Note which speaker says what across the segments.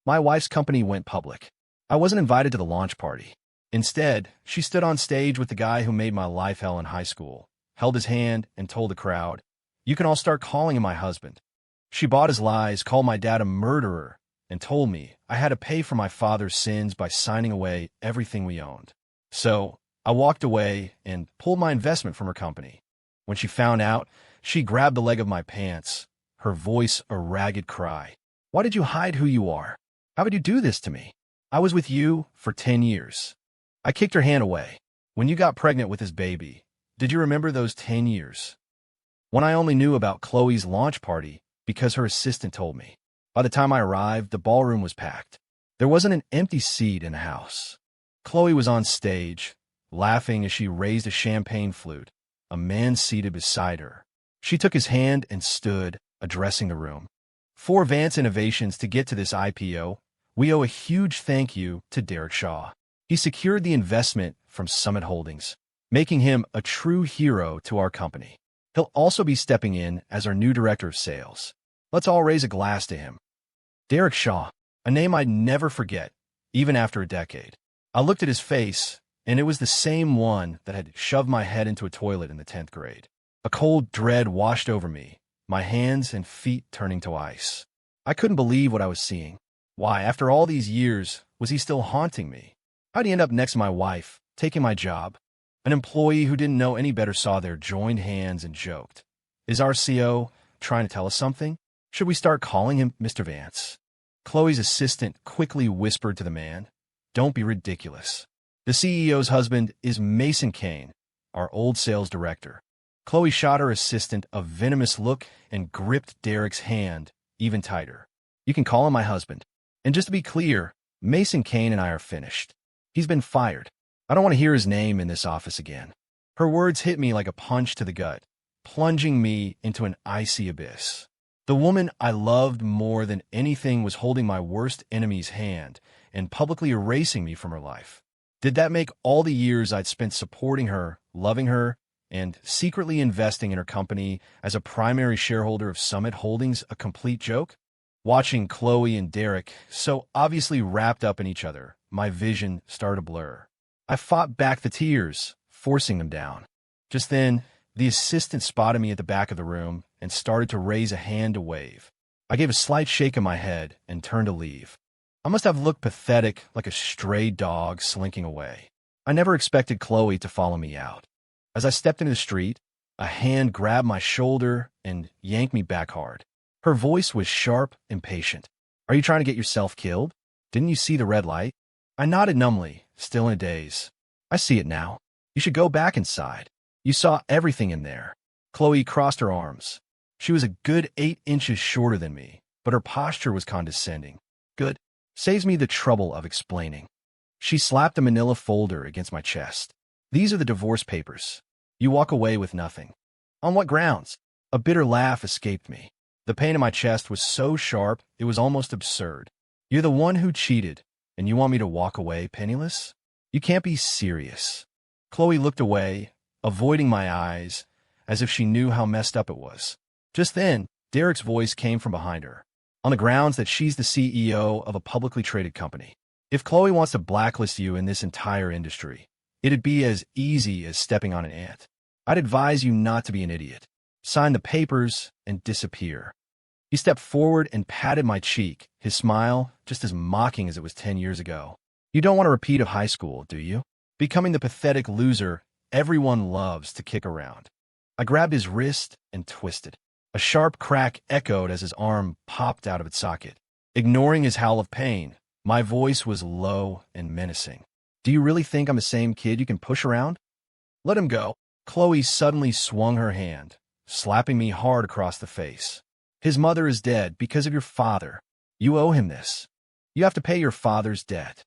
Speaker 1: My wife's company went public. I wasn't invited to the launch party. Instead, she stood on stage with the guy who made my life hell in high school, held his hand, and told the crowd, "You can all start calling him my husband." She bought his lies, called my dad a murderer, and told me I had to pay for my father's sins by signing away everything we owned. So I walked away and pulled my investment from her company. When she found out, she grabbed the leg of my pants, her voice a ragged cry. "Why did you hide who you are? How would you do this to me? I was with you for 10 years. I kicked her hand away. When you got pregnant with his baby, did you remember those 10 years? When I only knew about Chloe's launch party because her assistant told me. By the time I arrived, the ballroom was packed. There wasn't an empty seat in the house. Chloe was on stage, laughing as she raised a champagne flute, a man seated beside her. She took his hand and stood, addressing the room. For Vance Innovations to get to this IPO, we owe a huge thank you to Derek Shaw. He secured the investment from Summit Holdings, making him a true hero to our company. He'll also be stepping in as our new director of sales. Let's all raise a glass to him. Derek Shaw, a name I'd never forget, even after a decade. I looked at his face, and it was the same one that had shoved my head into a toilet in the 10th grade. A cold dread washed over me, my hands and feet turning to ice. I couldn't believe what I was seeing. Why, after all these years, was he still haunting me? How'd he end up next to my wife, taking my job? An employee who didn't know any better saw their joined hands and joked. Is our CO trying to tell us something? Should we start calling him Mr. Vance? Chloe's assistant quickly whispered to the man, "Don't be ridiculous. The CEO's husband is Mason Kane, our old sales director." Chloe shot her assistant a venomous look and gripped Derek's hand even tighter. "You can call him my husband. And just to be clear, Mason Kane and I are finished. He's been fired. I don't want to hear his name in this office again." Her words hit me like a punch to the gut, plunging me into an icy abyss. The woman I loved more than anything was holding my worst enemy's hand and publicly erasing me from her life. Did that make all the years I'd spent supporting her, loving her, and secretly investing in her company as a primary shareholder of Summit Holdings a complete joke? Watching Chloe and Derek so obviously wrapped up in each other, my vision started to blur. I fought back the tears, forcing them down. Just then, the assistant spotted me at the back of the room and started to raise a hand to wave. I gave a slight shake of my head and turned to leave. I must have looked pathetic, like a stray dog slinking away. I never expected Chloe to follow me out. As I stepped into the street, a hand grabbed my shoulder and yanked me back hard. Her voice was sharp and patient. "Are you trying to get yourself killed? Didn't you see the red light?" I nodded numbly, still in a daze. "I see it now. You should go back inside. You saw everything in there." Chloe crossed her arms. She was a good 8 inches shorter than me, but her posture was condescending. "Good. Saves me the trouble of explaining." She slapped a manila folder against my chest. "These are the divorce papers. You walk away with nothing." "On what grounds?" A bitter laugh escaped me. The pain in my chest was so sharp, it was almost absurd. "You're the one who cheated, and you want me to walk away penniless? You can't be serious." Chloe looked away, avoiding my eyes, as if she knew how messed up it was. Just then, Derek's voice came from behind her. "On the grounds that she's the CEO of a publicly traded company. If Chloe wants to blacklist you in this entire industry, it'd be as easy as stepping on an ant. I'd advise you not to be an idiot. Sign the papers and disappear." He stepped forward and patted my cheek, his smile just as mocking as it was 10 years ago. "You don't want a repeat of high school, do you? Becoming the pathetic loser everyone loves to kick around." I grabbed his wrist and twisted. A sharp crack echoed as his arm popped out of its socket. Ignoring his howl of pain, my voice was low and menacing. "Do you really think I'm the same kid you can push around?" "Let him go." Chloe suddenly swung her hand, slapping me hard across the face. "His mother is dead because of your father. You owe him this. You have to pay your father's debt."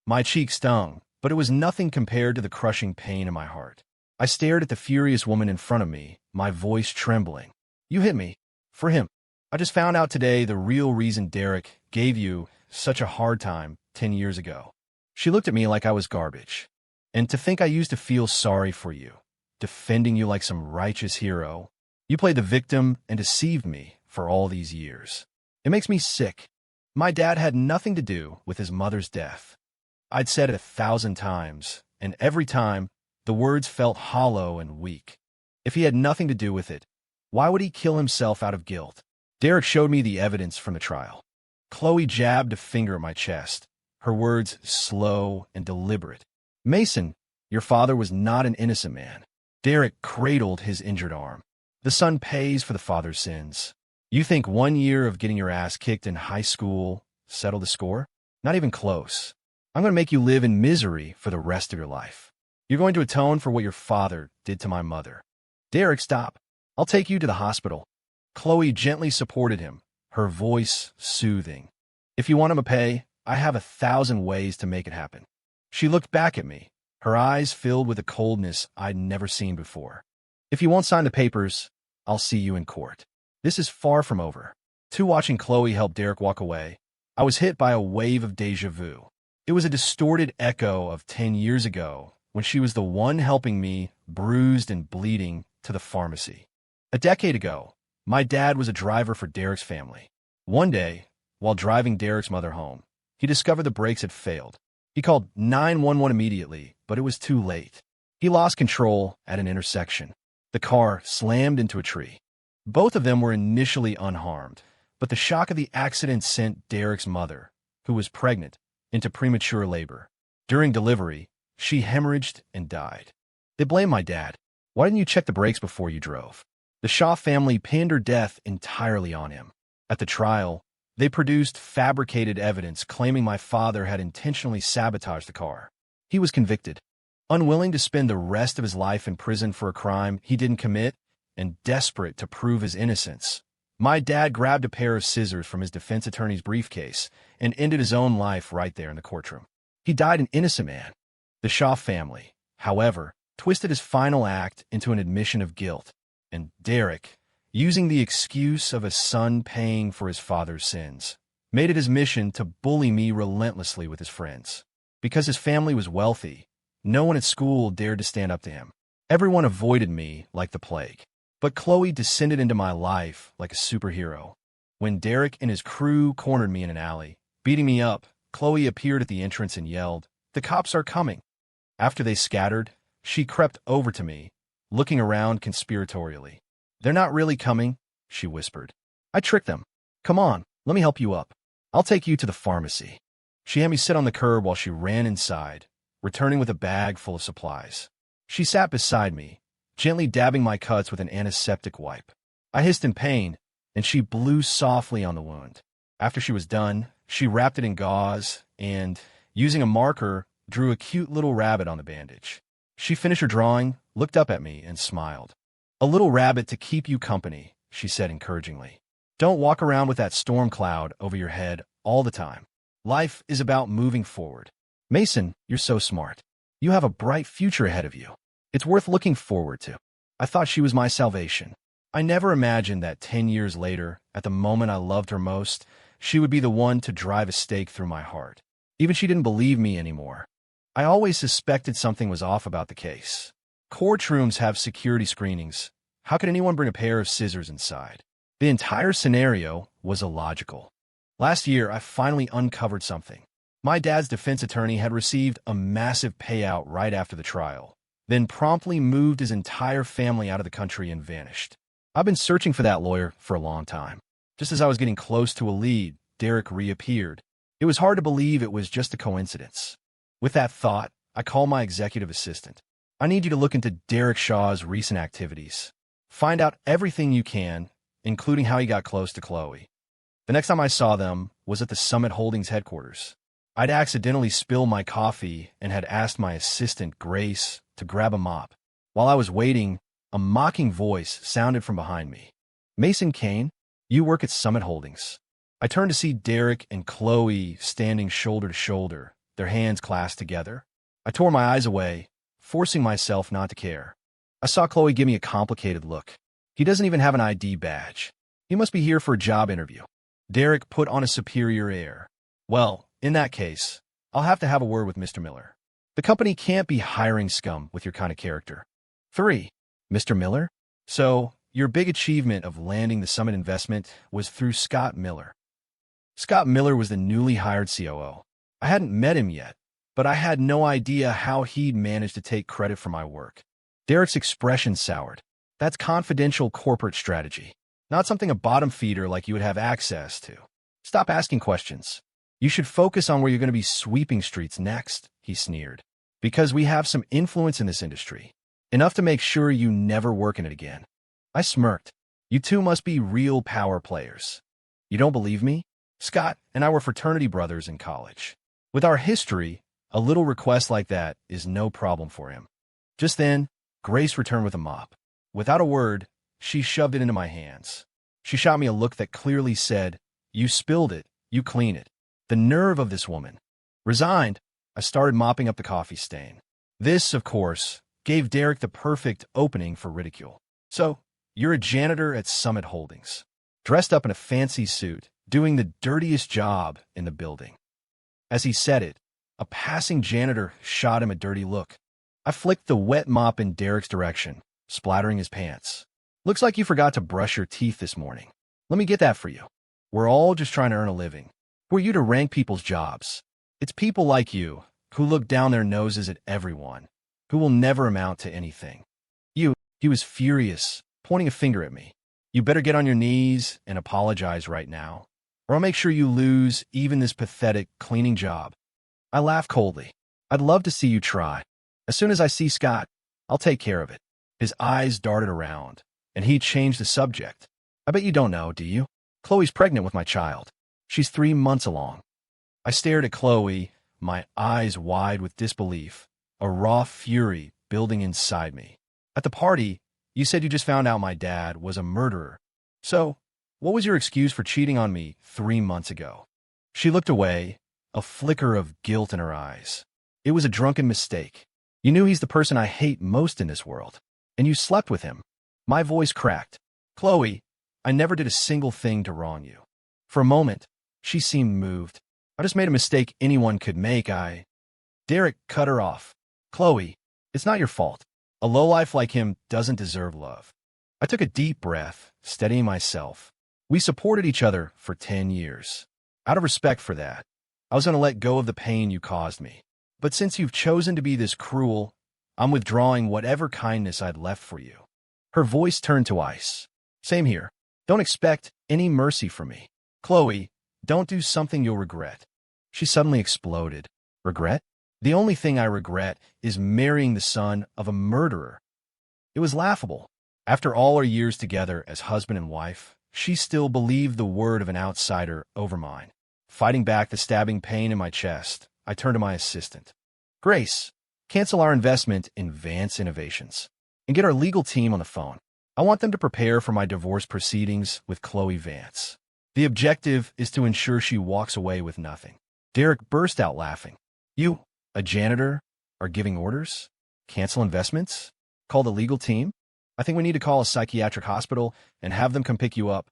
Speaker 1: My cheek stung, but it was nothing compared to the crushing pain in my heart. I stared at the furious woman in front of me, my voice trembling. "You hit me. For him. I just found out today the real reason Derek gave you such a hard time 10 years ago." She looked at me like I was garbage. "And to think I used to feel sorry for you, defending you like some righteous hero. You played the victim and deceived me for all these years. It makes me sick." My dad had nothing to do with his mother's death. I'd said it 1,000 times, and every time, the words felt hollow and weak. If he had nothing to do with it, why would he kill himself out of guilt? Derek showed me the evidence from the trial. Chloe jabbed a finger at my chest, her words slow and deliberate. Mason, your father was not an innocent man. Derek cradled his injured arm. The son pays for the father's sins. You think 1 year of getting your ass kicked in high school settled the score? Not even close. I'm going to make you live in misery for the rest of your life. You're going to atone for what your father did to my mother. Derek, stop. I'll take you to the hospital. Chloe gently supported him, her voice soothing. If you want him to pay, I have 1,000 ways to make it happen. She looked back at me, her eyes filled with a coldness I'd never seen before. If you won't sign the papers, I'll see you in court. This is far from over. Watching Chloe help Derek walk away, I was hit by a wave of déjà vu. It was a distorted echo of 10 years ago when she was the one helping me, bruised and bleeding, to the pharmacy. A decade ago, my dad was a driver for Derek's family. One day, while driving Derek's mother home, he discovered the brakes had failed. He called 911 immediately, but it was too late. He lost control at an intersection. The car slammed into a tree. Both of them were initially unharmed, but the shock of the accident sent Derek's mother, who was pregnant, into premature labor. During delivery, she hemorrhaged and died. They blamed my dad. Why didn't you check the brakes before you drove? The Shaw family pinned her death entirely on him. At the trial, they produced fabricated evidence claiming my father had intentionally sabotaged the car. He was convicted. Unwilling to spend the rest of his life in prison for a crime he didn't commit, and desperate to prove his innocence, my dad grabbed a pair of scissors from his defense attorney's briefcase and ended his own life right there in the courtroom. He died an innocent man. The Shaw family, however, twisted his final act into an admission of guilt, and Derek, using the excuse of a son paying for his father's sins, made it his mission to bully me relentlessly with his friends. Because his family was wealthy, no one at school dared to stand up to him. Everyone avoided me like the plague. But Chloe descended into my life like a superhero. When Derek and his crew cornered me in an alley, beating me up, Chloe appeared at the entrance and yelled, "The cops are coming." After they scattered, she crept over to me, looking around conspiratorially. "They're not really coming," she whispered. I tricked them. "Come on, let me help you up. I'll take you to the pharmacy." She had me sit on the curb while she ran inside, returning with a bag full of supplies. She sat beside me, gently dabbing my cuts with an antiseptic wipe. I hissed in pain, and she blew softly on the wound. After she was done, she wrapped it in gauze and, using a marker, drew a cute little rabbit on the bandage. She finished her drawing, looked up at me, and smiled. "A little rabbit to keep you company," she said encouragingly. "Don't walk around with that storm cloud over your head all the time. Life is about moving forward. Mason, you're so smart. You have a bright future ahead of you. It's worth looking forward to." I thought she was my salvation. I never imagined that 10 years later, at the moment I loved her most, she would be the one to drive a stake through my heart. Even she didn't believe me anymore. I always suspected something was off about the case. Courtrooms have security screenings. How could anyone bring a pair of scissors inside? The entire scenario was illogical. Last year, I finally uncovered something. My dad's defense attorney had received a massive payout right after the trial, then promptly moved his entire family out of the country and vanished. I've been searching for that lawyer for a long time. Just as I was getting close to a lead, Derek reappeared. It was hard to believe it was just a coincidence. With that thought, I called my executive assistant. "I need you to look into Derek Shaw's recent activities. Find out everything you can, including how he got close to Chloe." The next time I saw them was at the Summit Holdings headquarters. I'd accidentally spilled my coffee and had asked my assistant, Grace, to grab a mop. While I was waiting, a mocking voice sounded from behind me. "Mason Kane, you work at Summit Holdings." I turned to see Derek and Chloe standing shoulder to shoulder, their hands clasped together. I tore my eyes away, forcing myself not to care. I saw Chloe give me a complicated look. "He doesn't even have an ID badge. He must be here for a job interview." Derek put on a superior air. "Well, in that case, I'll have to have a word with Mr. Miller. The company can't be hiring scum with your kind of character." 3. Mr. Miller? So, your big achievement of landing the Summit investment was through Scott Miller. Scott Miller was the newly hired COO. I hadn't met him yet, but I had no idea how he'd managed to take credit for my work. Derek's expression soured. That's confidential corporate strategy, not something a bottom feeder like you would have access to. Stop asking questions. You should focus on where you're going to be sweeping streets next, he sneered. Because we have some influence in this industry. Enough to make sure you never work in it again. I smirked. You two must be real power players. You don't believe me? Scott and I were fraternity brothers in college. With our history, a little request like that is no problem for him. Just then, Grace returned with a mop. Without a word, she shoved it into my hands. She shot me a look that clearly said, "You spilled it, you clean it." The nerve of this woman. Resigned, I started mopping up the coffee stain. This, of course, gave Derek the perfect opening for ridicule. So, you're a janitor at Summit Holdings, dressed up in a fancy suit, doing the dirtiest job in the building. As he said it, a passing janitor shot him a dirty look. I flicked the wet mop in Derek's direction, splattering his pants. Looks like you forgot to brush your teeth this morning. Let me get that for you. We're all just trying to earn a living. Who are you to rank people's jobs? It's people like you who look down their noses at everyone, who will never amount to anything. He was furious, pointing a finger at me. You better get on your knees and apologize right now, or I'll make sure you lose even this pathetic cleaning job. I laughed coldly. I'd love to see you try. As soon as I see Scott, I'll take care of it. His eyes darted around, and he changed the subject. I bet you don't know, do you? Chloe's pregnant with my child. She's 3 months along. I stared at Chloe, my eyes wide with disbelief, a raw fury building inside me. At the party, you said you just found out my dad was a murderer. So, what was your excuse for cheating on me 3 months ago? She looked away, a flicker of guilt in her eyes. It was a drunken mistake. You knew he's the person I hate most in this world, and you slept with him. My voice cracked. Chloe, I never did a single thing to wrong you. For a moment, she seemed moved. I just made a mistake anyone could make. Derek cut her off. Chloe, it's not your fault. A lowlife like him doesn't deserve love. I took a deep breath, steadying myself. We supported each other for 10 years. Out of respect for that, I was going to let go of the pain you caused me. But since you've chosen to be this cruel, I'm withdrawing whatever kindness I'd left for you. Her voice turned to ice. Same here. Don't expect any mercy from me. Chloe, don't do something you'll regret. She suddenly exploded. Regret? The only thing I regret is marrying the son of a murderer. It was laughable. After all our years together as husband and wife, she still believed the word of an outsider over mine. Fighting back the stabbing pain in my chest, I turned to my assistant. Grace, cancel our investment in Vance Innovations and get our legal team on the phone. I want them to prepare for my divorce proceedings with Chloe Vance. The objective is to ensure she walks away with nothing. Derek burst out laughing. You, a janitor, are giving orders? Cancel investments? Call the legal team? I think we need to call a psychiatric hospital and have them come pick you up.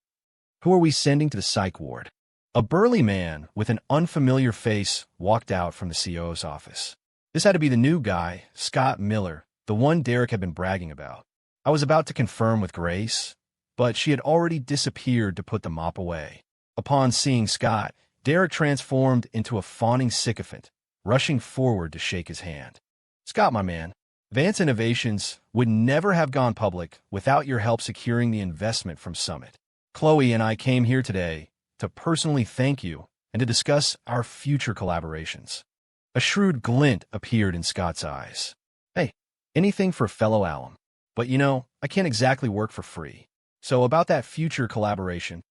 Speaker 1: Who are we sending to the psych ward? A burly man with an unfamiliar face walked out from the COO's office. This had to be the new guy, Scott Miller, the one Derek had been bragging about. I was about to confirm with Grace, but she had already disappeared to put the mop away. Upon seeing Scott, Derek transformed into a fawning sycophant, rushing forward to shake his hand. Scott, my man, Vance Innovations would never have gone public without your help securing the investment from Summit. Chloe and I came here today to personally thank you and to discuss our future collaborations. A shrewd glint appeared in Scott's eyes. Hey, anything for fellow alum. But you know, I can't exactly work for free. So about that future collaboration,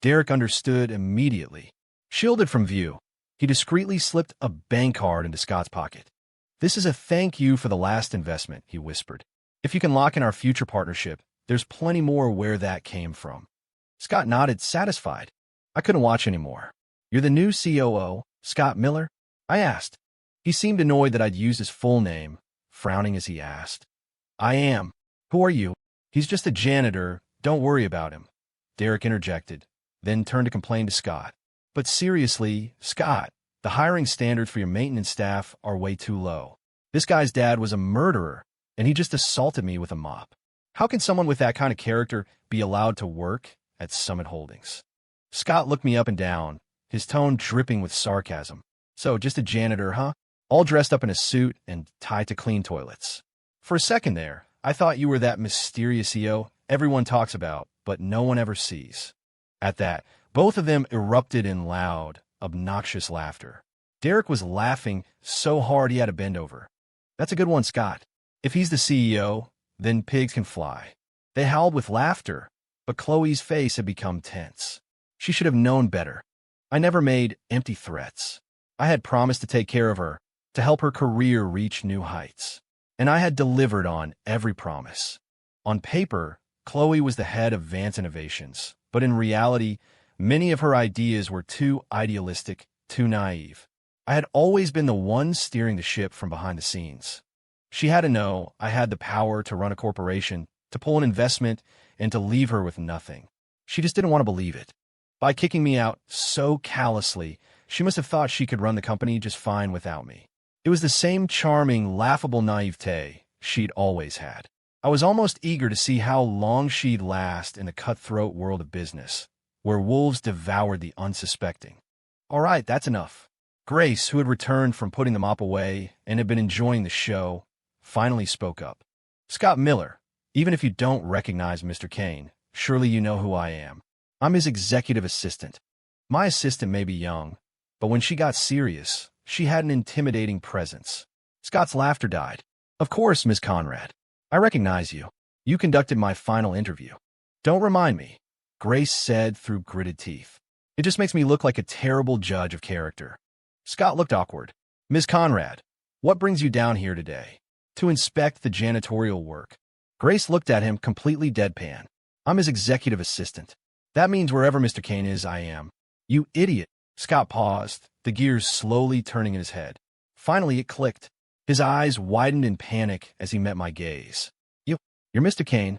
Speaker 1: Derek understood immediately. Shielded from view, he discreetly slipped a bank card into Scott's pocket. This is a thank you for the last investment, he whispered. If you can lock in our future partnership, there's plenty more where that came from. Scott nodded, satisfied. I couldn't watch anymore. You're the new COO, Scott Miller? I asked. He seemed annoyed that I'd used his full name, frowning as he asked. I am. Who are you? He's just a janitor. Don't worry about him. Derek interjected, then turned to complain to Scott. But seriously, Scott, the hiring standards for your maintenance staff are way too low. This guy's dad was a murderer, and he just assaulted me with a mop. How can someone with that kind of character be allowed to work at Summit Holdings? Scott looked me up and down, his tone dripping with sarcasm. So, just a janitor, huh? All dressed up in a suit and tied to clean toilets. For a second there, I thought you were that mysterious EO everyone talks about, but no one ever sees. At that, both of them erupted in loud, obnoxious laughter. Derek was laughing so hard he had to bend over. That's a good one, Scott. If he's the CEO, then pigs can fly. They howled with laughter, but Chloe's face had become tense. She should have known better. I never made empty threats. I had promised to take care of her, to help her career reach new heights. And I had delivered on every promise. On paper, Chloe was the head of Vance Innovations, but in reality, many of her ideas were too idealistic, too naive. I had always been the one steering the ship from behind the scenes. She had to know I had the power to run a corporation, to pull an investment, and to leave her with nothing. She just didn't want to believe it. By kicking me out so callously, she must have thought she could run the company just fine without me. It was the same charming, laughable naivete she'd always had. I was almost eager to see how long she'd last in the cutthroat world of business, where wolves devoured the unsuspecting. All right, that's enough. Grace, who had returned from putting the mop away and had been enjoying the show, finally spoke up. Scott Miller, even if you don't recognize Mr. Kane, surely you know who I am. I'm his executive assistant. My assistant may be young, but when she got serious, she had an intimidating presence. Scott's laughter died. Of course, Miss Conrad. I recognize you. You conducted my final interview. Don't remind me, Grace said through gritted teeth. It just makes me look like a terrible judge of character. Scott looked awkward. Ms. Conrad, what brings you down here today? To inspect the janitorial work. Grace looked at him completely deadpan. I'm his executive assistant. That means wherever Mr. Kane is, I am. You idiot. Scott paused, the gears slowly turning in his head. Finally, it clicked. His eyes widened in panic as he met my gaze. You're Mr. Kane?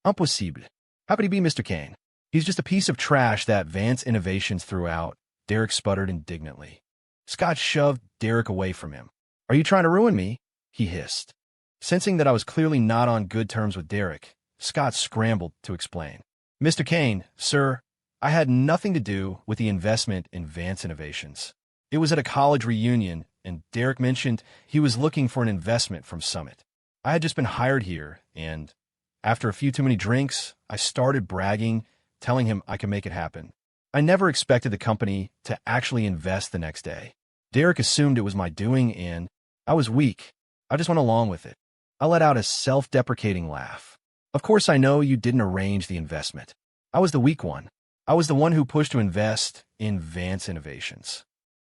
Speaker 1: Impossible. How could he be Mr. Kane? He's just a piece of trash that Vance Innovations threw out, Derek sputtered indignantly. Scott shoved Derek away from him. Are you trying to ruin me? He hissed. Sensing that I was clearly not on good terms with Derek, Scott scrambled to explain. Mr. Kane, sir, I had nothing to do with the investment in Vance Innovations. It was at a college reunion, and Derek mentioned he was looking for an investment from Summit. I had just been hired here, and after a few too many drinks, I started bragging, telling him I could make it happen. I never expected the company to actually invest the next day. Derek assumed it was my doing, and I was weak. I just went along with it. I let out a self-deprecating laugh. Of course I know you didn't arrange the investment. I was the weak one. I was the one who pushed to invest in Vance Innovations.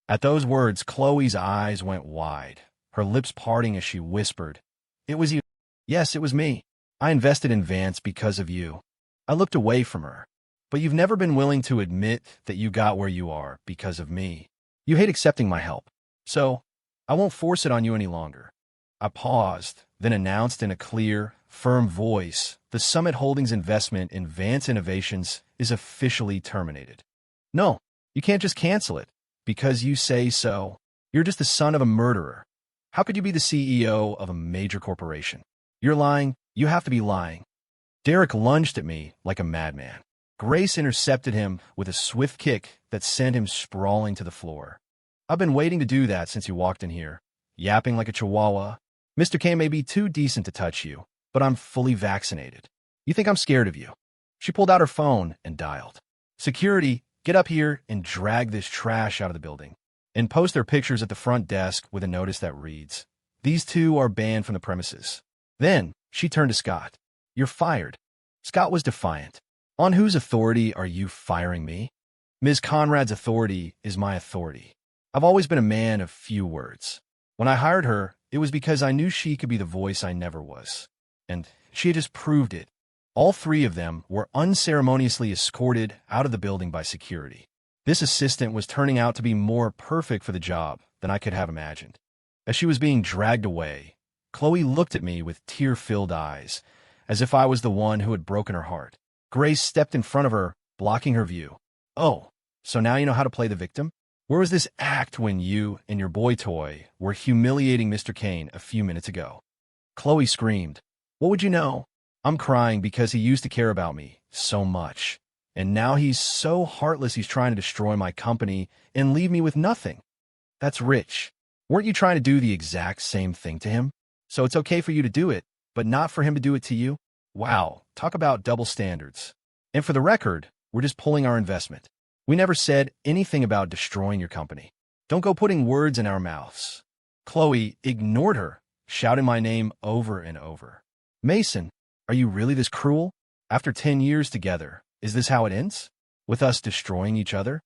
Speaker 1: At those words, Chloe's eyes went wide, her lips parting as she whispered, It was you. Yes, it was me. I invested in Vance because of you. I looked away from her. But you've never been willing to admit that you got where you are because of me. You hate accepting my help. So, I won't force it on you any longer. I paused, then announced in a clear, firm voice, the Summit Holdings investment in Vance Innovations is officially terminated. No, you can't just cancel it, because you say so. You're just the son of a murderer. How could you be the CEO of a major corporation? You're lying. You have to be lying. Derek lunged at me like a madman. Grace intercepted him with a swift kick that sent him sprawling to the floor. I've been waiting to do that since you walked in here, yapping like a chihuahua. Mr. K may be too decent to touch you, but I'm fully vaccinated. You think I'm scared of you? She pulled out her phone and dialed. Security, get up here and drag this trash out of the building. And post their pictures at the front desk with a notice that reads, These two are banned from the premises. Then she turned to Scott. You're fired. Scott was defiant. On whose authority are you firing me? Ms. Conrad's authority is my authority. I've always been a man of few words. When I hired her, it was because I knew she could be the voice I never was. And she had just proved it. All three of them were unceremoniously escorted out of the building by security. This assistant was turning out to be more perfect for the job than I could have imagined. As she was being dragged away, Chloe looked at me with tear-filled eyes, as if I was the one who had broken her heart. Grace stepped in front of her, blocking her view. Oh, so now you know how to play the victim? Where was this act when you and your boy toy were humiliating Mr. Kane a few minutes ago? Chloe screamed. What would you know? I'm crying because he used to care about me so much. And now he's so heartless he's trying to destroy my company and leave me with nothing. That's rich. Weren't you trying to do the exact same thing to him? So it's okay for you to do it, but not for him to do it to you? Wow, talk about double standards. And for the record, we're just pulling our investment. We never said anything about destroying your company. Don't go putting words in our mouths. Chloe ignored her, shouting my name over and over. Mason, are you really this cruel? After 10 years together, is this how it ends? With us destroying each other?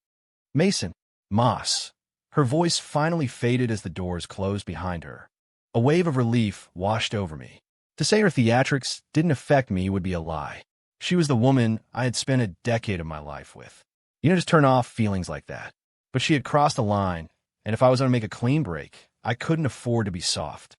Speaker 1: Mason, Moss. Her voice finally faded as the doors closed behind her. A wave of relief washed over me. To say her theatrics didn't affect me would be a lie. She was the woman I had spent a decade of my life with. You don't just turn off feelings like that. But she had crossed a line, and if I was going to make a clean break, I couldn't afford to be soft.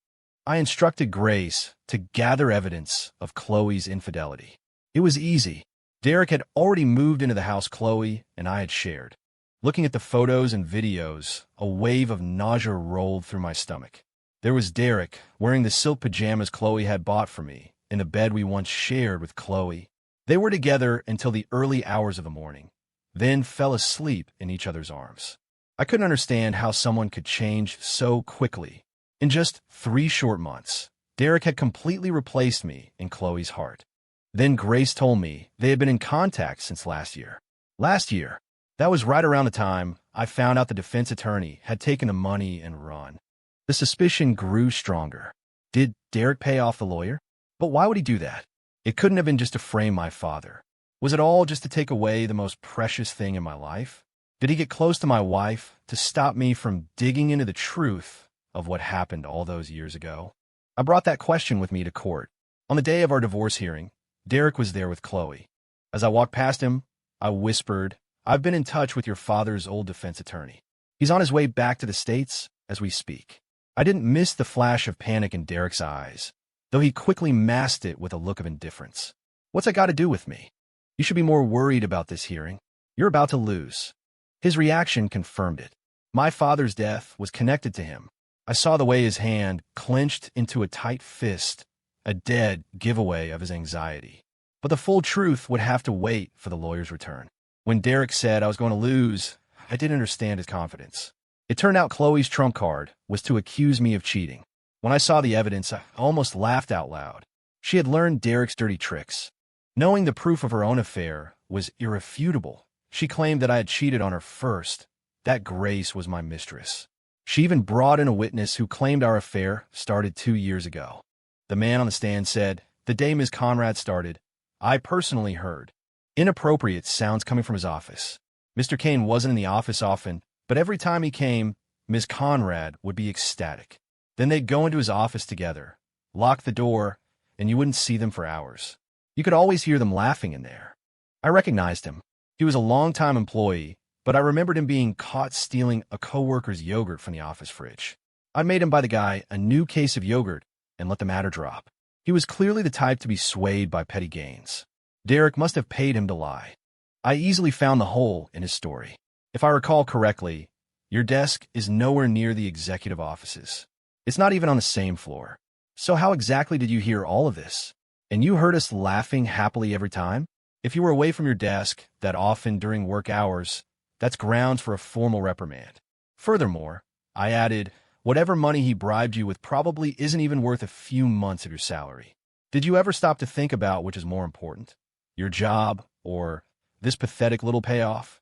Speaker 1: I instructed Grace to gather evidence of Chloe's infidelity. It was easy. Derek had already moved into the house Chloe and I had shared. Looking at the photos and videos, a wave of nausea rolled through my stomach. There was Derek, wearing the silk pajamas Chloe had bought for me, in the bed we once shared with Chloe. They were together until the early hours of the morning, then fell asleep in each other's arms. I couldn't understand how someone could change so quickly. In just 3 short months, Derek had completely replaced me in Chloe's heart. Then Grace told me they had been in contact since last year. Last year, that was right around the time I found out the defense attorney had taken the money and run. The suspicion grew stronger. Did Derek pay off the lawyer? But why would he do that? It couldn't have been just to frame my father. Was it all just to take away the most precious thing in my life? Did he get close to my wife to stop me from digging into the truth of what happened all those years ago? I brought that question with me to court. On the day of our divorce hearing, Derek was there with Chloe. As I walked past him, I whispered, "I've been in touch with your father's old defense attorney. He's on his way back to the States as we speak." I didn't miss the flash of panic in Derek's eyes, though he quickly masked it with a look of indifference. "What's that got to do with me? You should be more worried about this hearing. You're about to lose." His reaction confirmed it. My father's death was connected to him. I saw the way his hand clenched into a tight fist, a dead giveaway of his anxiety. But the full truth would have to wait for the lawyer's return. When Derek said I was going to lose, I didn't understand his confidence. It turned out Chloe's trump card was to accuse me of cheating. When I saw the evidence, I almost laughed out loud. She had learned Derek's dirty tricks. Knowing the proof of her own affair was irrefutable, she claimed that I had cheated on her first, that Grace was my mistress. She even brought in a witness who claimed our affair started 2 years ago. The man on the stand said, the day Ms. Conrad started, I personally heard inappropriate sounds coming from his office. Mr. Kane wasn't in the office often, but every time he came, Ms. Conrad would be ecstatic. Then they'd go into his office together, lock the door, and you wouldn't see them for hours. You could always hear them laughing in there. I recognized him. He was a longtime employee, but I remembered him being caught stealing a coworker's yogurt from the office fridge. I made him buy the guy a new case of yogurt and let the matter drop. He was clearly the type to be swayed by petty gains. Derek must have paid him to lie. I easily found the hole in his story. If I recall correctly, your desk is nowhere near the executive offices. It's not even on the same floor. So how exactly did you hear all of this? And you heard us laughing happily every time? If you were away from your desk that often during work hours, that's grounds for a formal reprimand. Furthermore, I added, whatever money he bribed you with probably isn't even worth a few months of your salary. Did you ever stop to think about which is more important? Your job or this pathetic little payoff?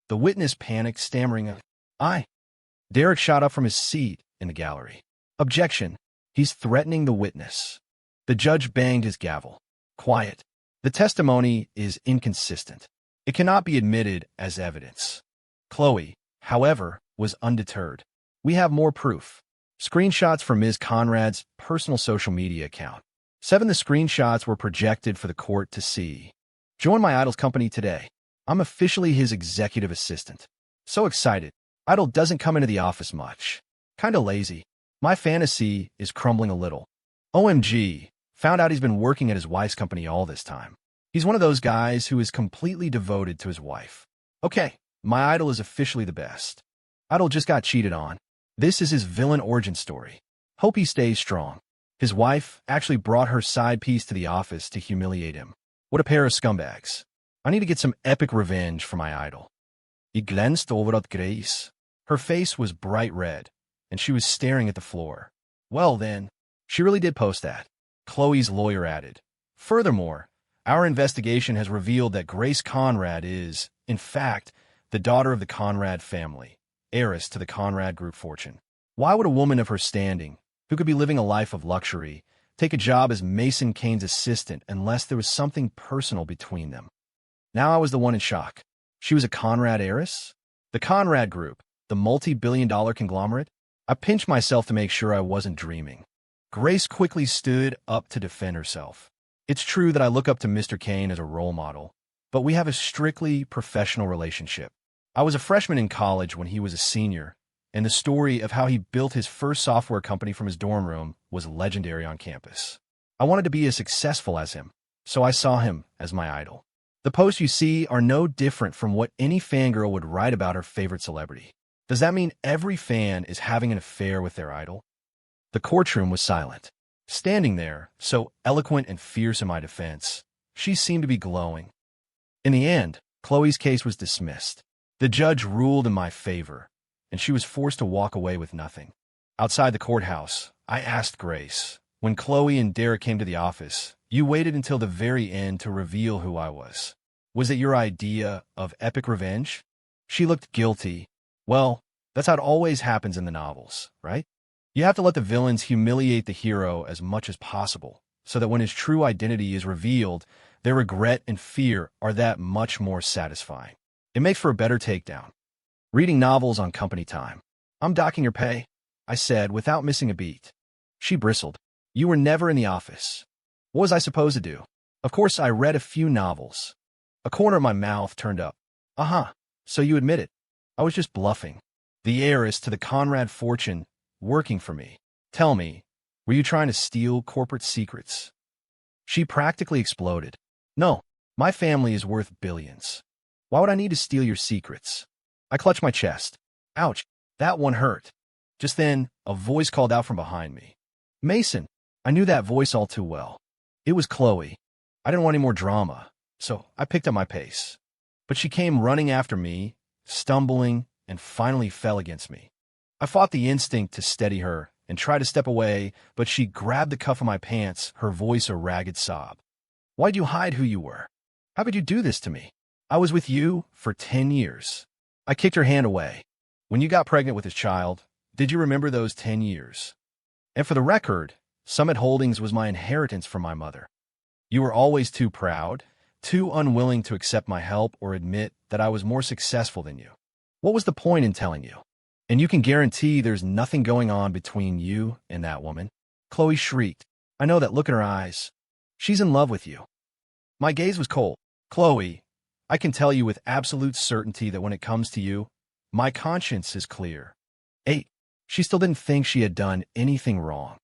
Speaker 1: The witness panicked, stammering, Derek shot up from his seat in the gallery. Objection. He's threatening the witness. The judge banged his gavel. Quiet. The testimony is inconsistent. It cannot be admitted as evidence. Chloe, however, was undeterred. We have more proof. Screenshots from Ms. Conrad's personal social media account. 7 of the screenshots were projected for the court to see. Join my idol's company today. I'm officially his executive assistant. So excited. Idol doesn't come into the office much. Kinda lazy. My fantasy is crumbling a little. OMG, found out he's been working at his wife's company all this time. He's one of those guys who is completely devoted to his wife. Okay, my idol is officially the best. Idol just got cheated on. This is his villain origin story. Hope he stays strong. His wife actually brought her side piece to the office to humiliate him. What a pair of scumbags. I need to get some epic revenge for my idol. He glanced over at Grace. Her face was bright red, and she was staring at the floor. Well then, she really did post that, Chloe's lawyer added. Furthermore, our investigation has revealed that Grace Conrad is, in fact, the daughter of the Conrad family, heiress to the Conrad Group fortune. Why would a woman of her standing, who could be living a life of luxury, take a job as Mason Kane's assistant unless there was something personal between them? Now I was the one in shock. She was a Conrad heiress? The Conrad Group, the multi-billion-dollar conglomerate? I pinched myself to make sure I wasn't dreaming. Grace quickly stood up to defend herself. It's true that I look up to Mr. Kane as a role model, but we have a strictly professional relationship. I was a freshman in college when he was a senior, and the story of how he built his first software company from his dorm room was legendary on campus. I wanted to be as successful as him, so I saw him as my idol. The posts you see are no different from what any fangirl would write about her favorite celebrity. Does that mean every fan is having an affair with their idol? The courtroom was silent. Standing there, so eloquent and fierce in my defense, she seemed to be glowing. In the end, Chloe's case was dismissed. The judge ruled in my favor, and she was forced to walk away with nothing. Outside the courthouse, I asked Grace, when Chloe and Derek came to the office, you waited until the very end to reveal who I was. Was it your idea of epic revenge? She looked guilty. Well, that's how it always happens in the novels, right? You have to let the villains humiliate the hero as much as possible, so that when his true identity is revealed, their regret and fear are that much more satisfying. It makes for a better takedown. Reading novels on company time. I'm docking your pay, I said without missing a beat. She bristled. You were never in the office. What was I supposed to do? Of course, I read a few novels. A corner of my mouth turned up. Uh-huh, so you admit it. I was just bluffing. The heiress to the Conrad fortune working for me. Tell me, were you trying to steal corporate secrets? She practically exploded. No, my family is worth billions. Why would I need to steal your secrets? I clutched my chest. Ouch, that one hurt. Just then, a voice called out from behind me. Mason, I knew that voice all too well. It was Chloe. I didn't want any more drama, so I picked up my pace. But she came running after me, stumbling, and finally fell against me. I fought the instinct to steady her and tried to step away, but she grabbed the cuff of my pants, her voice a ragged sob. Why'd you hide who you were? How could you do this to me? I was with you for 10 years. I kicked her hand away. When you got pregnant with his child, did you remember those 10 years? And for the record, Summit Holdings was my inheritance from my mother. You were always too proud, too unwilling to accept my help or admit that I was more successful than you. What was the point in telling you? And you can guarantee there's nothing going on between you and that woman. Chloe shrieked. I know that look in her eyes. She's in love with you. My gaze was cold. Chloe, I can tell you with absolute certainty that when it comes to you, my conscience is clear. 8. She still didn't think she had done anything wrong.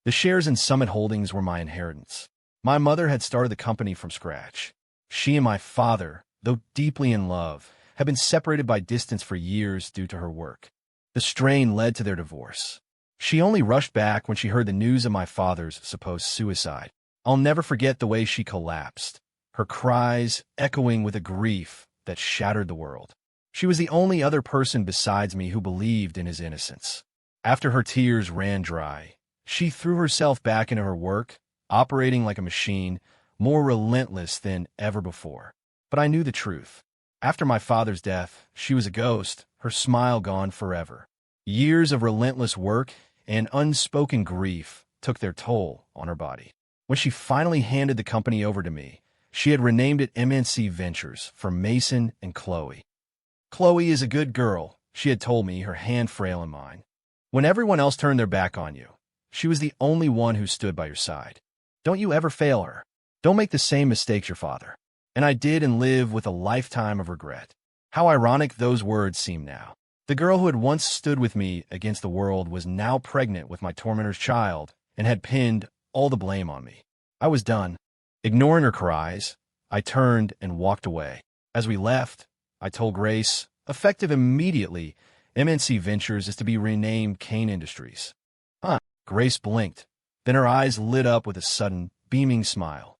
Speaker 1: The shares in Summit Holdings were my inheritance. My mother had started the company from scratch. She and my father, though deeply in love, had been separated by distance for years due to her work. The strain led to their divorce. She only rushed back when she heard the news of my father's supposed suicide. I'll never forget the way she collapsed, her cries echoing with a grief that shattered the world. She was the only other person besides me who believed in his innocence. After her tears ran dry, she threw herself back into her work, operating like a machine, more relentless than ever before. But I knew the truth. After my father's death, she was a ghost, her smile gone forever. Years of relentless work and unspoken grief took their toll on her body. When she finally handed the company over to me, she had renamed it MNC Ventures for Mason and Chloe. Chloe is a good girl, she had told me, her hand frail in mine. When everyone else turned their back on you, she was the only one who stood by your side. Don't you ever fail her. Don't make the same mistakes your father. And I did and live with a lifetime of regret. How ironic those words seem now. The girl who had once stood with me against the world was now pregnant with my tormentor's child and had pinned all the blame on me. I was done. Ignoring her cries, I turned and walked away. As we left, I told Grace, effective immediately, MNC Ventures is to be renamed Kane Industries. Huh? Grace blinked. Then her eyes lit up with a sudden, beaming smile.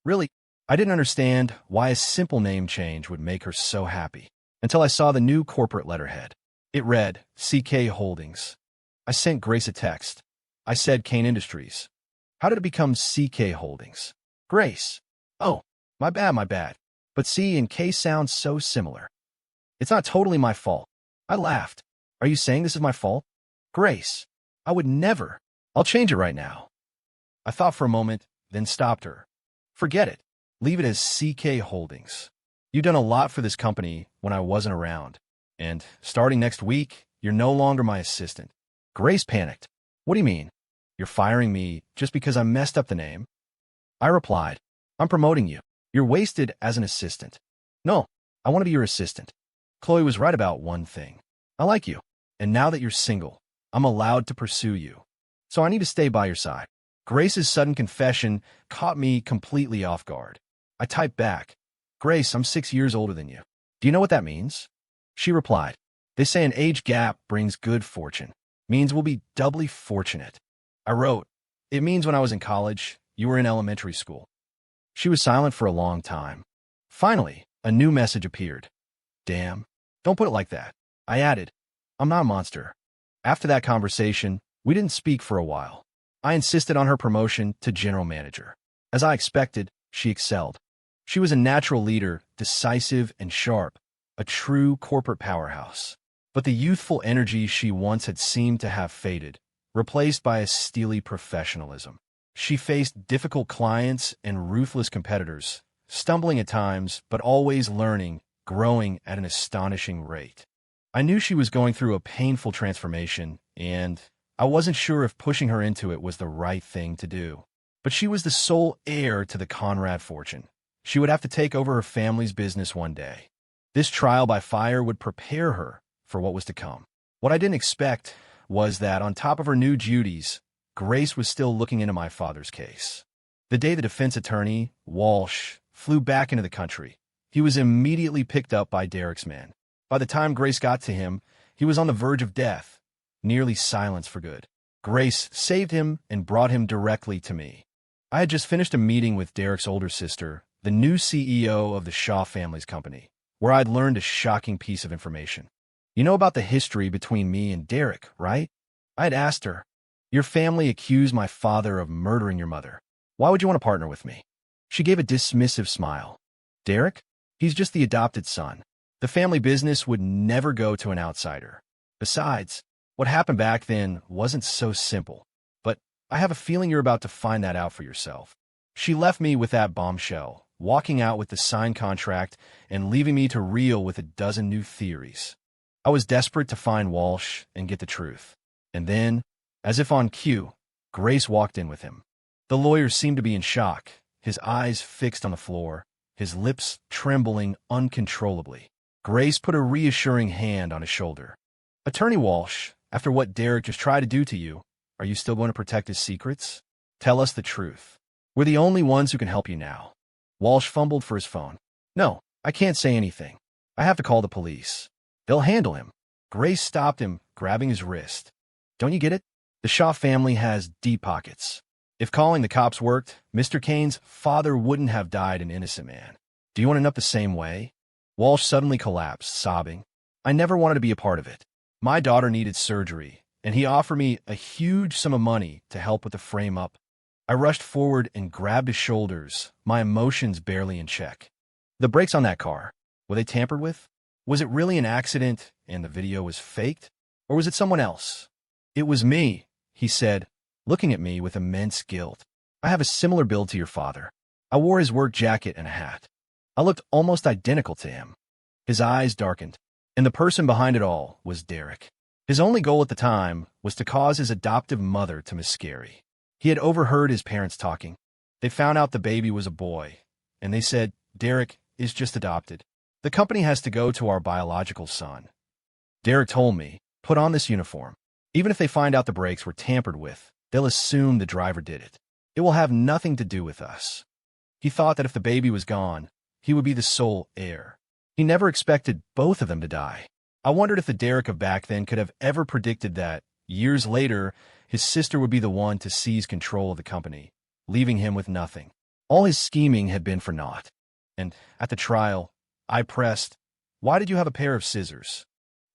Speaker 1: Really? I didn't understand why a simple name change would make her so happy until I saw the new corporate letterhead. It read, CK Holdings. I sent Grace a text. I said Kane Industries. How did it become CK Holdings? Grace. Oh, my bad. But C and K sound so similar. It's not totally my fault. I laughed. Are you saying this is my fault? Grace. I would never. I'll change it right now. I thought for a moment, then stopped her. Forget it. Leave it as CK Holdings. You've done a lot for this company when I wasn't around. And starting next week, you're no longer my assistant. Grace panicked. What do you mean? You're firing me just because I messed up the name? I replied, I'm promoting you. You're wasted as an assistant. No, I want to be your assistant. Chloe was right about one thing. I like you. And now that you're single, I'm allowed to pursue you. So I need to stay by your side. Grace's sudden confession caught me completely off guard. I typed back, Grace, I'm 6 years older than you. Do you know what that means? She replied, they say an age gap brings good fortune. Means we'll be doubly fortunate. I wrote, it means when I was in college, you were in elementary school. She was silent for a long time. Finally, a new message appeared. Damn, don't put it like that. I added, I'm not a monster. After that conversation, we didn't speak for a while. I insisted on her promotion to general manager. As I expected, she excelled. She was a natural leader, decisive and sharp, a true corporate powerhouse. But the youthful energy she once had seemed to have faded, replaced by a steely professionalism. She faced difficult clients and ruthless competitors, stumbling at times, but always learning, growing at an astonishing rate. I knew she was going through a painful transformation, and I wasn't sure if pushing her into it was the right thing to do. But she was the sole heir to the Conrad fortune. She would have to take over her family's business one day. This trial by fire would prepare her for what was to come. What I didn't expect was that on top of her new duties, Grace was still looking into my father's case. The day the defense attorney, Walsh, flew back into the country, he was immediately picked up by Derek's men. By the time Grace got to him, he was on the verge of death, nearly silenced for good. Grace saved him and brought him directly to me. I had just finished a meeting with Derek's older sister, the new CEO of the Shaw family's company, where I'd learned a shocking piece of information. You know about the history between me and Derek, right? I had asked her, your family accused my father of murdering your mother. Why would you want to partner with me? She gave a dismissive smile. Derek? He's just the adopted son. The family business would never go to an outsider. Besides, what happened back then wasn't so simple. But I have a feeling you're about to find that out for yourself. She left me with that bombshell, walking out with the signed contract and leaving me to reel with a dozen new theories. I was desperate to find Walsh and get the truth. And then, as if on cue, Grace walked in with him. The lawyer seemed to be in shock, his eyes fixed on the floor, his lips trembling uncontrollably. Grace put a reassuring hand on his shoulder. Attorney Walsh, after what Derek just tried to do to you, are you still going to protect his secrets? Tell us the truth. We're the only ones who can help you now. Walsh fumbled for his phone. No, I can't say anything. I have to call the police. They'll handle him. Grace stopped him, grabbing his wrist. Don't you get it? The Shaw family has deep pockets. If calling the cops worked, Mr. Kane's father wouldn't have died an innocent man. Do you want to end up the same way? Walsh suddenly collapsed, sobbing. I never wanted to be a part of it. My daughter needed surgery, and he offered me a huge sum of money to help with the frame-up. I rushed forward and grabbed his shoulders, my emotions barely in check. The brakes on that car, were they tampered with? Was it really an accident and the video was faked? Or was it someone else? It was me, he said, looking at me with immense guilt. I have a similar build to your father. I wore his work jacket and a hat. I looked almost identical to him. His eyes darkened, and the person behind it all was Derek. His only goal at the time was to cause his adoptive mother to miscarry. He had overheard his parents talking. They found out the baby was a boy, and they said, Derek is just adopted. The company has to go to our biological son. Derek told me, put on this uniform. Even if they find out the brakes were tampered with, they'll assume the driver did it. It will have nothing to do with us. He thought that if the baby was gone, he would be the sole heir. He never expected both of them to die. I wondered if the Derek of back then could have ever predicted that, years later, his sister would be the one to seize control of the company, leaving him with nothing. All his scheming had been for naught. And at the trial, I pressed, "Why did you have a pair of scissors?"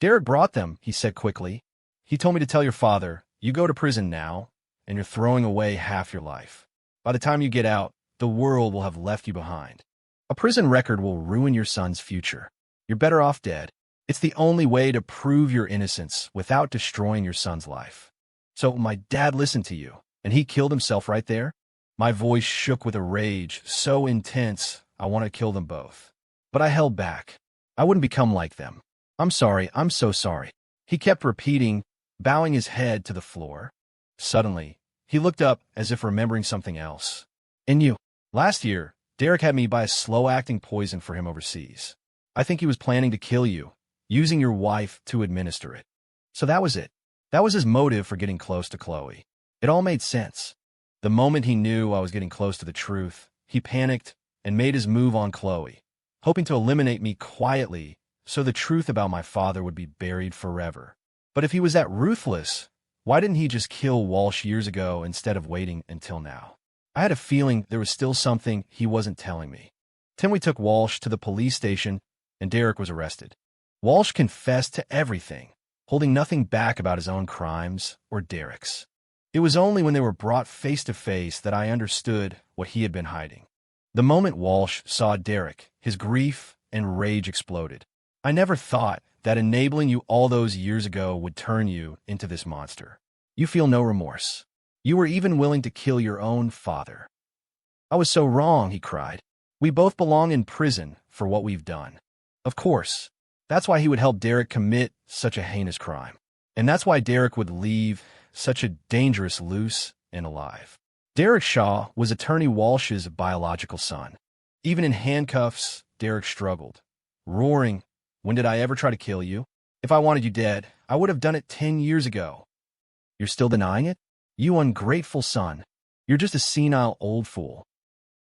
Speaker 1: "Derek brought them," he said quickly. "He told me to tell your father, you go to prison now, and you're throwing away half your life. By the time you get out, the world will have left you behind. A prison record will ruin your son's future. You're better off dead. It's the only way to prove your innocence without destroying your son's life." "So my dad listened to you, and he killed himself right there?" My voice shook with a rage so intense I wanted to kill them both. But I held back. I wouldn't become like them. "I'm sorry, I'm so sorry." He kept repeating, bowing his head to the floor. Suddenly, he looked up as if remembering something else. "And you? Last year, Derek had me buy a slow-acting poison for him overseas. I think he was planning to kill you, using your wife to administer it. So that was it. That was his motive for getting close to Chloe. It all made sense. The moment he knew I was getting close to the truth, he panicked and made his move on Chloe, hoping to eliminate me quietly so the truth about my father would be buried forever. But if he was that ruthless, why didn't he just kill Walsh years ago instead of waiting until now? I had a feeling there was still something he wasn't telling me. Then we took Walsh to the police station, and Derek was arrested. Walsh confessed to everything, holding nothing back about his own crimes or Derek's. It was only when they were brought face to face that I understood what he had been hiding. The moment Walsh saw Derek, his grief and rage exploded. "I never thought that enabling you all those years ago would turn you into this monster. You feel no remorse. You were even willing to kill your own father." "I was so wrong," he cried. "We both belong in prison for what we've done." Of course. That's why he would help Derek commit such a heinous crime. And that's why Derek would leave such a dangerous loose and alive. Derek Shaw was Attorney Walsh's biological son. Even in handcuffs, Derek struggled, roaring, "When did I ever try to kill you? If I wanted you dead, I would have done it 10 years ago. You're still denying it? You ungrateful son. You're just a senile old fool."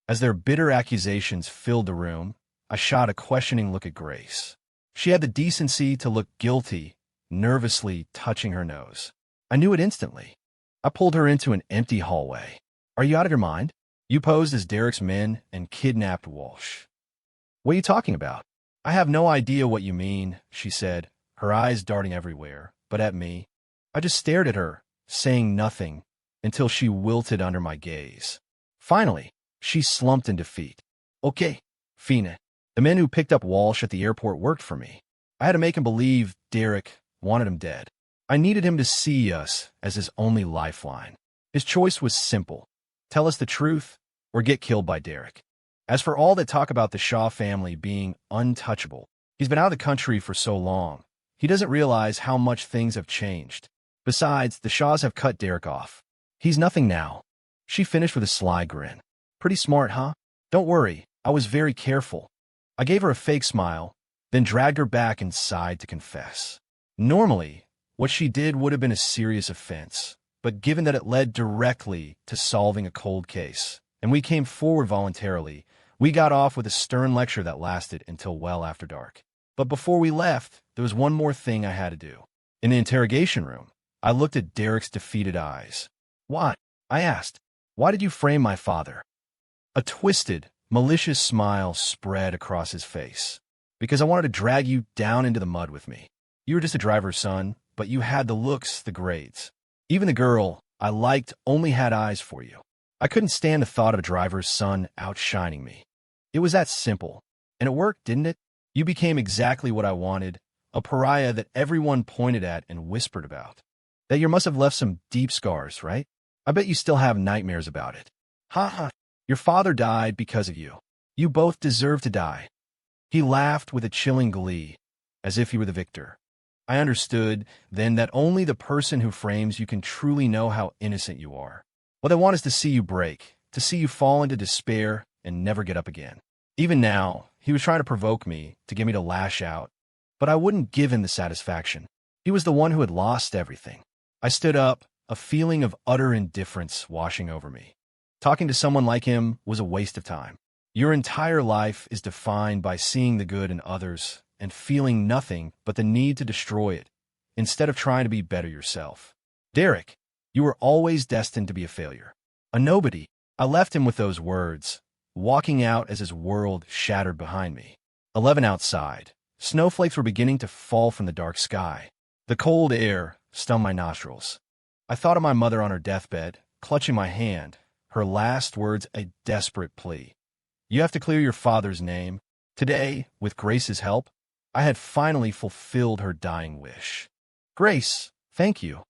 Speaker 1: As their bitter accusations filled the room, I shot a questioning look at Grace. She had the decency to look guilty, nervously touching her nose. I knew it instantly. I pulled her into an empty hallway. "Are you out of your mind? You posed as Derek's men and kidnapped Walsh." "What are you talking about?" "I have no idea what you mean," she said, her eyes darting everywhere, but at me. I just stared at her, saying nothing, until she wilted under my gaze. Finally, she slumped in defeat. "Okay, Fina. The men who picked up Walsh at the airport worked for me. I had to make him believe Derek wanted him dead. I needed him to see us as his only lifeline. His choice was simple. Tell us the truth or get killed by Derek. As for all that talk about the Shaw family being untouchable, he's been out of the country for so long, he doesn't realize how much things have changed. Besides, the Shaws have cut Derek off. He's nothing now." She finished with a sly grin. "Pretty smart, huh? Don't worry, I was very careful." I gave her a fake smile, then dragged her back inside to confess. Normally, what she did would have been a serious offense, but given that it led directly to solving a cold case, and we came forward voluntarily, we got off with a stern lecture that lasted until well after dark. But before we left, there was one more thing I had to do. In the interrogation room, I looked at Derek's defeated eyes. "Why?" I asked. "Why did you frame my father?" A twisted, malicious smile spread across his face. "Because I wanted to drag you down into the mud with me. You were just a driver's son, but you had the looks, the grades. Even the girl I liked only had eyes for you. I couldn't stand the thought of a driver's son outshining me. It was that simple. And it worked, didn't it? You became exactly what I wanted, a pariah that everyone pointed at and whispered about. That year must have left some deep scars, right? I bet you still have nightmares about it. Ha ha. Your father died because of you. You both deserve to die." He laughed with a chilling glee, as if he were the victor. I understood then that only the person who frames you can truly know how innocent you are. What they want is to see you break, to see you fall into despair and never get up again. Even now, he was trying to provoke me, to get me to lash out, but I wouldn't give him the satisfaction. He was the one who had lost everything. I stood up, a feeling of utter indifference washing over me. Talking to someone like him was a waste of time. Your entire life is defined by seeing the good in others and feeling nothing but the need to destroy it, instead of trying to be better yourself. Derek, you were always destined to be a failure. A nobody. I left him with those words, walking out as his world shattered behind me. 11 outside. Snowflakes were beginning to fall from the dark sky. The cold air stung my nostrils. I thought of my mother on her deathbed, clutching my hand, her last words a desperate plea. You have to clear your father's name. Today, with Grace's help, I had finally fulfilled her dying wish. Grace, thank you,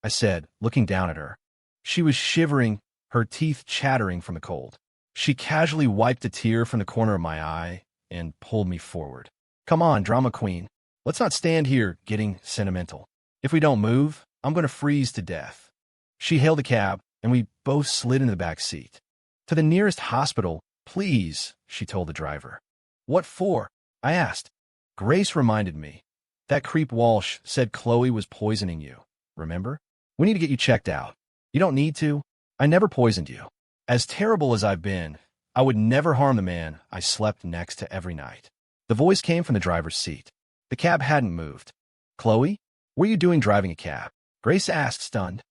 Speaker 1: I said, looking down at her. She was shivering, her teeth chattering from the cold. She casually wiped a tear from the corner of my eye and pulled me forward. Come on, drama queen. Let's not stand here getting sentimental. If we don't move, I'm going to freeze to death. She hailed a cab, and we both slid into the back seat. To the nearest hospital, please, she told the driver. What for? I asked. Grace reminded me. That creep Walsh said Chloe was poisoning you. Remember? We need to get you checked out. You don't need to. I never poisoned you. As terrible as I've been, I would never harm the man I slept next to every night. The voice came from the driver's seat. The cab hadn't moved. Chloe, what are you doing driving a cab? Grace asked, stunned.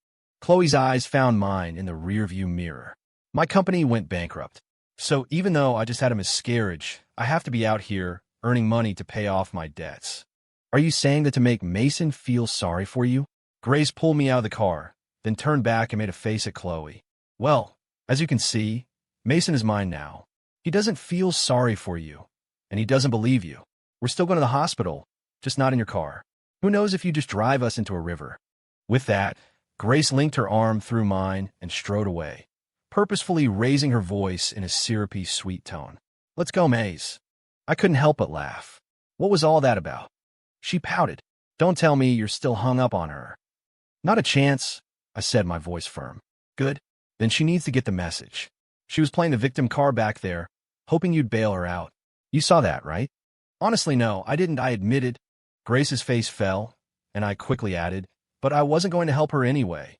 Speaker 1: Chloe's eyes found mine in the rearview mirror. My company went bankrupt. So even though I just had a miscarriage, I have to be out here earning money to pay off my debts. Are you saying that to make Mason feel sorry for you? Grace pulled me out of the car, then turned back and made a face at Chloe. Well, as you can see, Mason is mine now. He doesn't feel sorry for you, and he doesn't believe you. We're still going to the hospital, just not in your car. Who knows if you just drive us into a river? With that, Grace linked her arm through mine and strode away, purposefully raising her voice in a syrupy, sweet tone. Let's go, Maze. I couldn't help but laugh. What was all that about? She pouted. Don't tell me you're still hung up on her. Not a chance, I said, my voice firm. Good. Then she needs to get the message. She was playing the victim card back there, hoping you'd bail her out. You saw that, right? Honestly, no, I didn't, I admitted. Grace's face fell, and I quickly added, but I wasn't going to help her anyway.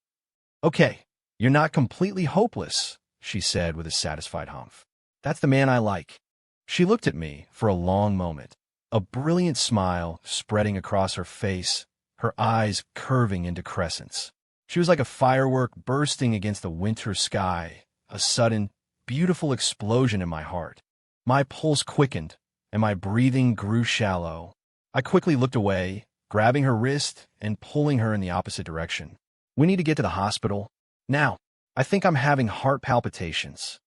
Speaker 1: Okay, you're not completely hopeless, she said with a satisfied humph. That's the man I like. She looked at me for a long moment, a brilliant smile spreading across her face, her eyes curving into crescents. She was like a firework bursting against the winter sky, a sudden, beautiful explosion in my heart. My pulse quickened, and my breathing grew shallow. I quickly looked away, grabbing her wrist and pulling her in the opposite direction. We need to get to the hospital. Now, I think I'm having heart palpitations.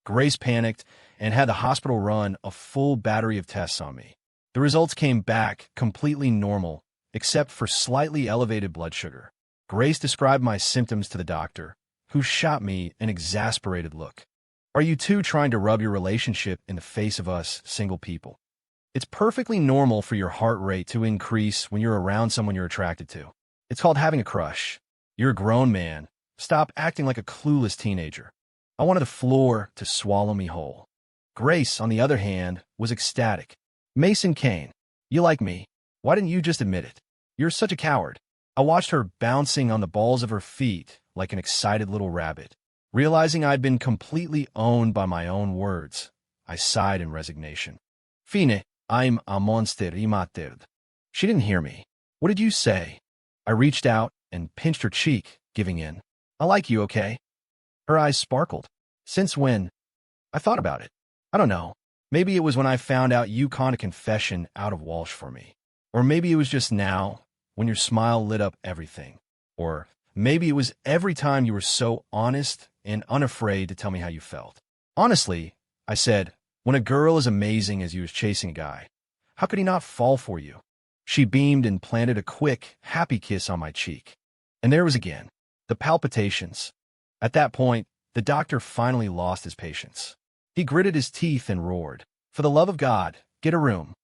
Speaker 1: Grace panicked and had the hospital run a full battery of tests on me. The results came back completely normal, except for slightly elevated blood sugar. Grace described my symptoms to the doctor, who shot me an exasperated look. Are you two trying to rub your relationship in the face of us single people? It's perfectly normal for your heart rate to increase when you're around someone you're attracted to. It's called having a crush. You're a grown man. Stop acting like a clueless teenager. I wanted the floor to swallow me whole. Grace, on the other hand, was ecstatic. Mason Kane, you like me. Why didn't you just admit it? You're such a coward. I watched her bouncing on the balls of her feet like an excited little rabbit. Realizing I'd been completely owned by my own words, I sighed in resignation. Fine, I'm a monster imatered. She didn't hear me. What did you say? I reached out and pinched her cheek, giving in. I like you, okay? Her eyes sparkled. Since when? I thought about it. I don't know. Maybe it was when I found out you conned a confession out of Walsh for me. Or maybe it was just now, when your smile lit up everything. Or maybe it was every time you were so honest and unafraid to tell me how you felt. Honestly, I said, when a girl as amazing as you is chasing a guy, how could he not fall for you? She beamed and planted a quick, happy kiss on my cheek. And there was again, the palpitations. At that point, the doctor finally lost his patience. He gritted his teeth and roared, "For the love of God, get a room."